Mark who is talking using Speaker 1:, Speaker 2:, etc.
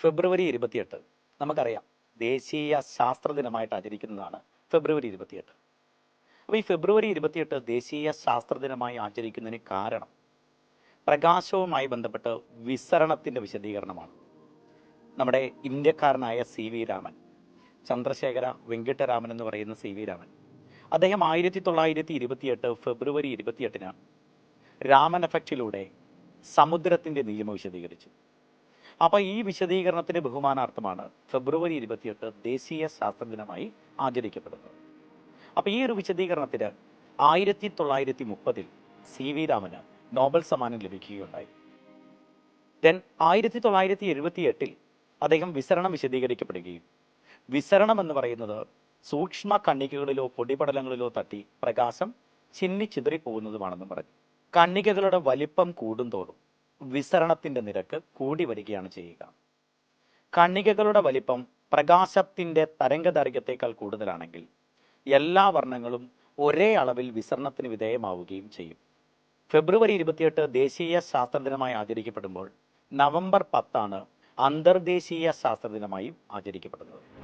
Speaker 1: ഫെബ്രുവരി 28 നമുക്കറിയാം ദേശീയ ശാസ്ത്ര ദിനമായിട്ട് ആചരിക്കുന്നതാണ് ഫെബ്രുവരി 28. അപ്പോൾ ഈ ഫെബ്രുവരി 28 ദേശീയ ശാസ്ത്ര ദിനമായി ആചരിക്കുന്നതിന് കാരണം പ്രകാശവുമായി ബന്ധപ്പെട്ട് വിസരണത്തിൻ്റെ വിശദീകരണമാണ്. നമ്മുടെ ഇന്ത്യക്കാരനായ CV രാമൻ, ചന്ദ്രശേഖര വെങ്കിട്ടരാമൻ എന്ന് പറയുന്ന CV രാമൻ, അദ്ദേഹം 1928 ഫെബ്രുവരി 28 രാമൻ എഫക്റ്റിലൂടെ സമുദ്രത്തിൻ്റെ നിയമം വിശദീകരിച്ചു. അപ്പോൾ ഈ വിശദീകരണത്തിന്റെ ബഹുമാനാർത്ഥമാണ് ഫെബ്രുവരി 28 ദേശീയ ശാസ്ത്ര ദിനമായി ആചരിക്കപ്പെടുന്നത്. അപ്പോൾ ഈ ഒരു വിശദീകരണത്തിന് 1930 CV രാമന് നോബൽ സമ്മാനം ലഭിക്കുകയുണ്ടായി. ദെൻ 1978 അദ്ദേഹം വിസരണം വിശദീകരിക്കപ്പെടുകയും, വിസരണം എന്ന് പറയുന്നത് സൂക്ഷ്മ കണികകളിലോ പൊടിപടലങ്ങളിലോ തട്ടി പ്രകാശം ചിന്നിച്ചിതറിപ്പോകുന്നതുമാണെന്ന് പറഞ്ഞു. കണികകളുടെ വലിപ്പം കൂടുന്തോറും വിസരണത്തിന്റെ നിരക്ക് കൂടി വരികയാണ് ചെയ്യുക. കണികകളുടെ വലിപ്പം പ്രകാശത്തിന്റെ തരംഗദൈർഘ്യത്തേക്കാൾ കൂടുതലാണെങ്കിൽ എല്ലാ വർണ്ണങ്ങളും ഒരേ അളവിൽ വിസരണത്തിന് വിധേയമാവുകയും ചെയ്യും. ഫെബ്രുവരി 28 ദേശീയ ശാസ്ത്ര ദിനമായി ആചരിക്കപ്പെടുമ്പോൾ നവംബർ 10 അന്തർദേശീയ ശാസ്ത്ര ദിനമായും ആചരിക്കപ്പെടുന്നത്.